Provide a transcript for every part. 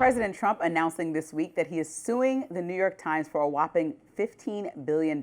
President Trump announcing this week that he is suing the New York Times for a whopping $15 billion,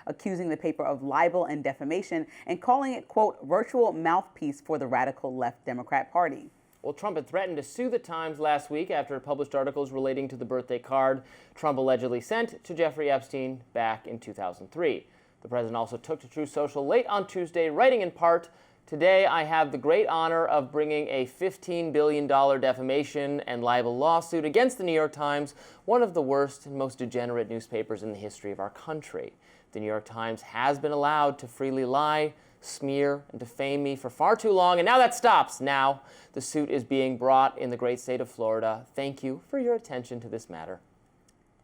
accusing the paper of libel and defamation and calling it, quote, virtual mouthpiece for the radical left Democrat Party. Well, Trump had threatened to sue the Times last week after it published articles relating to the birthday card Trump allegedly sent to Jeffrey Epstein back in 2003. The president also took to Truth Social late on Tuesday, writing in part, "Today I have the great honor of bringing a $15 billion defamation and libel lawsuit against the New York Times, one of the worst and most degenerate newspapers in the history of our country. The New York Times has been allowed to freely lie, smear, and defame me for far too long, and now that stops. Now the suit is being brought in the great state of Florida. Thank you for your attention to this matter."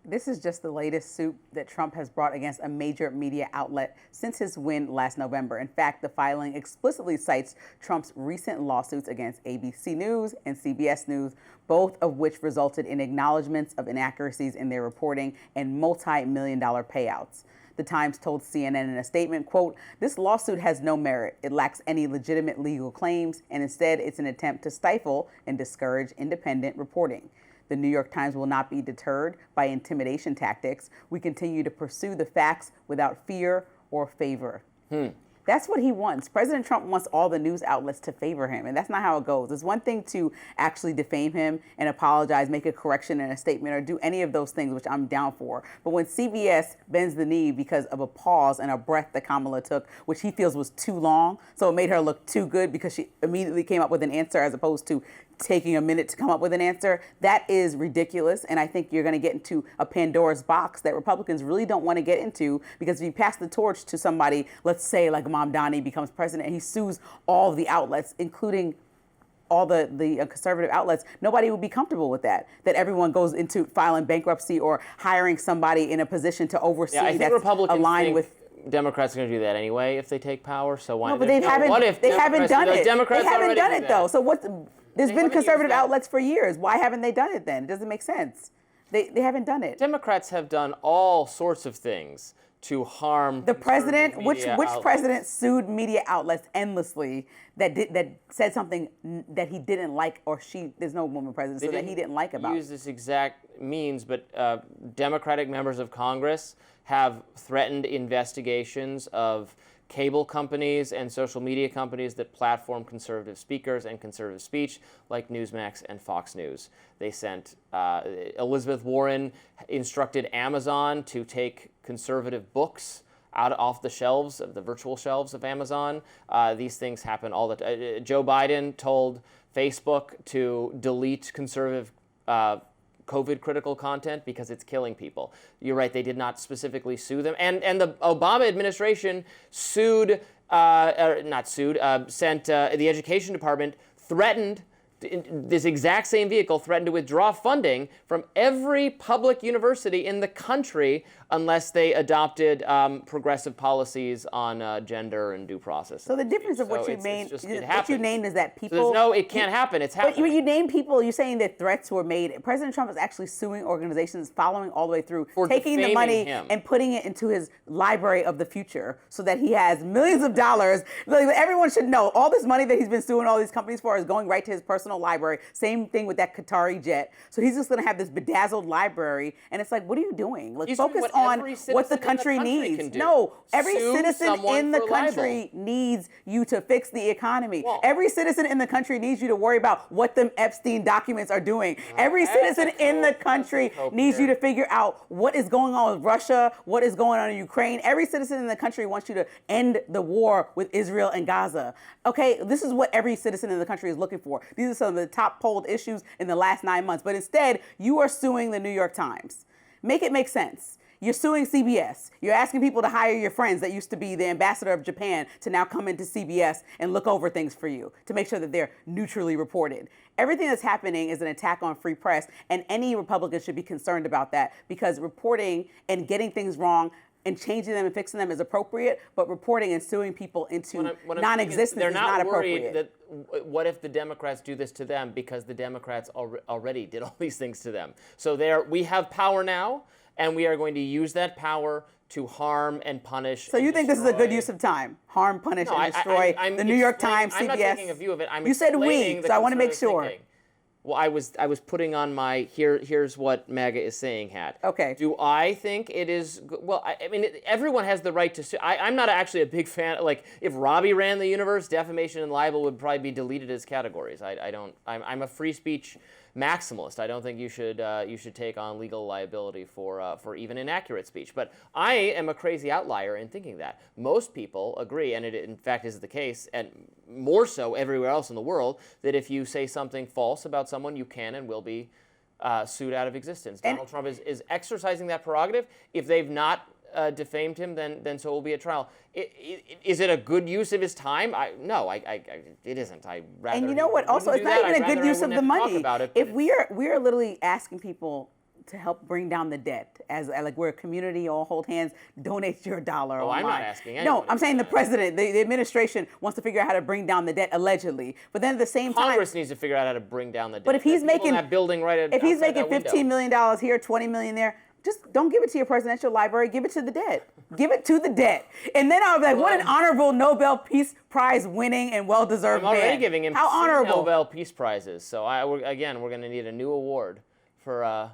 This is just the latest suit that Trump has brought against a major media outlet since his win last November. In fact, the filing explicitly cites Trump's recent lawsuits against ABC News and CBS News, both of which resulted in acknowledgments of inaccuracies in their reporting and multi-million-dollar payouts. The Times told CNN in a statement, quote, "This lawsuit has no merit. It lacks any legitimate legal claims, and instead it's an attempt to stifle and discourage independent reporting. The New York Times will not be deterred by intimidation tactics. We continue to pursue the facts without fear or favor." That's what he wants. President Trump wants all the news outlets to favor him, and that's not how it goes. It's one thing to actually defame him and apologize, make a correction in a statement, or do any of those things, which I'm down for. But when CBS bends the knee because of a pause and a breath that Kamala took, which he feels was too long, so it made her look too good because she immediately came up with an answer as opposed to taking a minute to come up with an answer, that is ridiculous. And I think you're going to get into a Pandora's box that Republicans really don't want to get into, because if you pass the torch to somebody, let's say like Mamdani becomes president and he sues all the outlets, including all the conservative outlets, nobody would be comfortable with that everyone goes into filing bankruptcy or hiring somebody in a position to oversee that's Republicans aligned with. Democrats are going to do that anyway if they take power. So why? No, but they haven't done it. They haven't done it though. So what's There's been conservative outlets for years. Why haven't they done it then? It doesn't make sense. They haven't done it. Democrats have done all sorts of things to harm the president. Which president sued media outlets endlessly that said something that he didn't like, or there's no woman president, so that he didn't like about. Use this exact means, but Democratic members of Congress have threatened investigations of cable companies and social media companies that platform conservative speakers and conservative speech, like Newsmax and Fox News. They sent, Elizabeth Warren instructed Amazon to take conservative books off the shelves, of the virtual shelves of Amazon. These things happen all the time. Joe Biden told Facebook to delete conservative COVID-critical content because it's killing people. You're right, they did not specifically sue them. And the Obama administration sent the Education Department, threatened, this exact same vehicle threatened to withdraw funding from every public university in the country unless they adopted progressive policies on gender and due process. So the difference of what you named is that people. So it can't happen. It's happening. But you name people. You're saying that threats were made. President Trump is actually suing organizations, following all the way through, for taking the money and putting it into his library of the future, so that he has millions of dollars. Everyone should know all this money that he's been suing all these companies for is going right to his personal library. Same thing with that Qatari jet. So he's just going to have this bedazzled library, and it's like, what are you doing? Let's focus on what the country needs. No, every citizen in the country needs you to fix the economy. Every citizen in the country needs you to worry about what them Epstein documents are doing. Every citizen in the country needs you to figure out what is going on with Russia, what is going on in Ukraine. Every citizen in the country wants you to end the war with Israel and Gaza. Okay, this is what every citizen in the country is looking for. These are some of the top polled issues in the last 9 months. But instead, you are suing the New York Times. Make it make sense. You're suing CBS. You're asking people to hire your friends that used to be the ambassador of Japan to now come into CBS and look over things for you to make sure that they're neutrally reported. Everything that's happening is an attack on free press, and any Republican should be concerned about that, because reporting and getting things wrong and changing them and fixing them is appropriate, but reporting and suing people into non-existence is not appropriate. They're not worried that what if the Democrats do this to them, because the Democrats already did all these things to them. So we have power now, and we are going to use that power to harm and punish. So you think this is a good use of time? Harm, punish, and destroy the New York Times, CBS? I'm not taking a view of it. You said we, so I want to make sure. Well, I was putting on my here's what MAGA is saying hat. Okay. Do I think it is? Well, I mean, everyone has the right to sue. I'm not actually a big fan. Like, if Robbie ran the universe, defamation and libel would probably be deleted as categories. I'm a free speech maximalist. I don't think you should take on legal liability for even inaccurate speech. But I am a crazy outlier in thinking that. Most people agree, and it in fact is the case, and more so everywhere else in the world, that if you say something false about someone, you can and will be sued out of existence. Donald Trump is exercising that prerogative. If they've not defamed him, then so will be a trial. Is it a good use of his time? No, it isn't. And you know what? Also, it's not even a good use of the money. If we are literally asking people to help bring down the debt, as like we're a community, all hold hands, donate your dollar. Oh, I'm not asking anyone. No, I'm saying the president, the administration wants to figure out how to bring down the debt allegedly, but then at the same time, Congress needs to figure out how to bring down the debt. But if he's making that building right, if he's making $15 million here, $20 million there. Just don't give it to your presidential library. Give it to the debt. Give it to the debt. And then I'll be like, what an honorable Nobel Peace Prize winning and well-deserved man. I'm already giving him How honorable. Nobel Peace Prizes. So we're going to need a new award for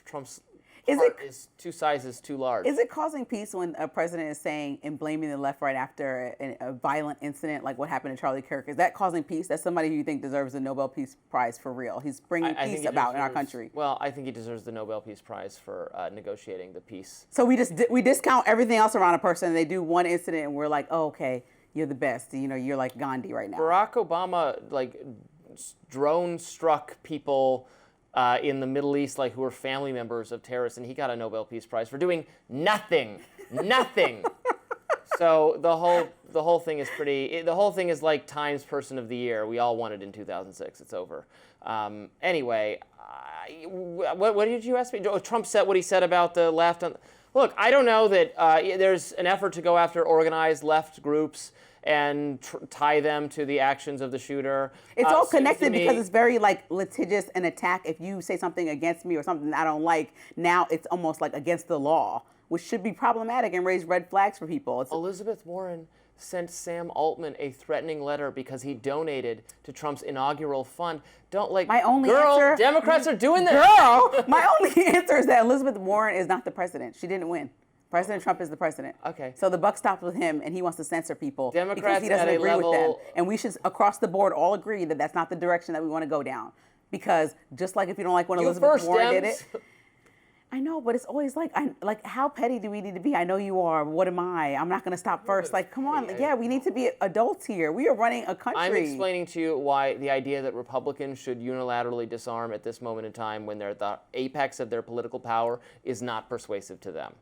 Trump's heart is 2 sizes too large. Is it causing peace when a president is saying and blaming the left right after a violent incident like what happened to Charlie Kirk? Is that causing peace? That's somebody who you think deserves a Nobel Peace Prize for real. He's bringing peace about in our country. Well, I think he deserves the Nobel Peace Prize for negotiating the peace. So we discount everything else around a person, and they do one incident, and we're like, oh, okay, you're the best. You know, you're like Gandhi right now. Barack Obama drone struck people in the Middle East, who were family members of terrorists, and he got a Nobel Peace Prize for doing nothing. So the whole thing is the whole thing is like Times Person of the Year. We all won it in 2006. It's over. Anyway, what did you ask me? Trump said what he said about the left. Look, I don't know that there's an effort to go after organized left groups and tie them to the actions of the shooter. It's all connected because it's very litigious an attack. If you say something against me or something I don't like, now it's almost like against the law, which should be problematic and raise red flags for people. Elizabeth Warren sent Sam Altman a threatening letter because he donated to Trump's inaugural fund. My only answer, Democrats are doing this. My only answer is that Elizabeth Warren is not the president. She didn't win. President Trump is the president. Okay. So the buck stops with him, and he wants to censor people Democrats because he doesn't agree with them. level... And we should, across the board, all agree that that's not the direction that we want to go down. Because just like if you don't like when Elizabeth Warren did it, I know, but it's always how petty do we need to be? I know you are. What am I? I'm not going to stop first. Come on. We need to be adults here. We are running a country. I'm explaining to you why the idea that Republicans should unilaterally disarm at this moment in time when they're at the apex of their political power is not persuasive to them.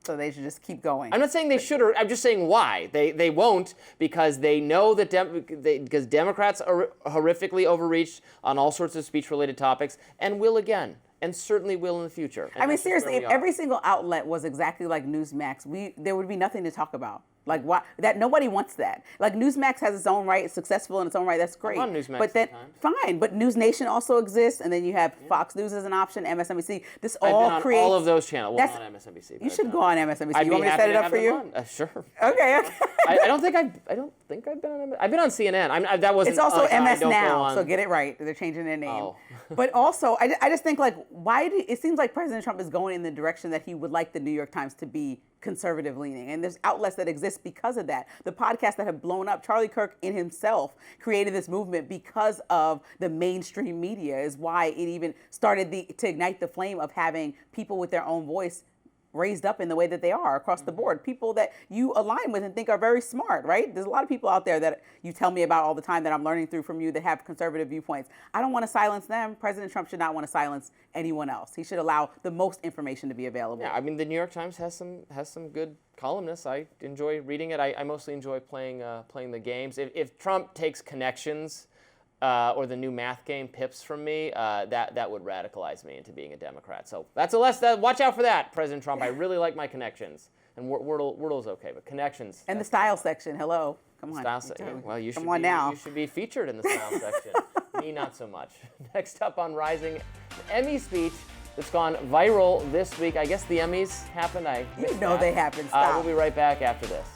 So they should just keep going. I'm not saying they should, I'm just saying why. They won't, because they know that because Democrats are horrifically overreached on all sorts of speech-related topics, and will again, and certainly will in the future. I mean, seriously, if every single outlet was exactly like Newsmax, there would be nothing to talk about. Why? That nobody wants that. Newsmax has its own right, it's successful in its own right. That's great. I'm on Newsmax but then fine. But News Nation also exists, and then you have Fox News as an option, MSNBC. This all creates all of those channels. Well, not MSNBC. You should go on MSNBC. You want me to set it up for you? Sure. Okay. I don't think I've been on. I've been on CNN. That wasn't. It's also MS Now, so get it right. They're changing their name. Oh. But also, I just think it seems like President Trump is going in the direction that he would like the New York Times to be conservative leaning, and there's outlets that exist because of that. The podcasts that have blown up, Charlie Kirk in himself created this movement because of the mainstream media, is why it even started to ignite the flame of having people with their own voice raised up in the way that they are across the board. People that you align with and think are very smart, right? There's a lot of people out there that you tell me about all the time that I'm learning through from you that have conservative viewpoints. I don't want to silence them. President Trump should not want to silence anyone else. He should allow the most information to be available. Yeah, I mean, the New York Times has some good columnists. I enjoy reading it. I mostly enjoy playing the games. If Trump takes Connections or the new math game Pips from me, that would radicalize me into being a Democrat. So that's watch out for that, President Trump. I really like my Connections. And Wordle's okay, but Connections. And the style section, hello. Come on. Well, you should be featured in the style section. Me, not so much. Next up on Rising, Emmy speech that's gone viral this week. I guess the Emmys happened. They happened. Stop. We'll be right back after this.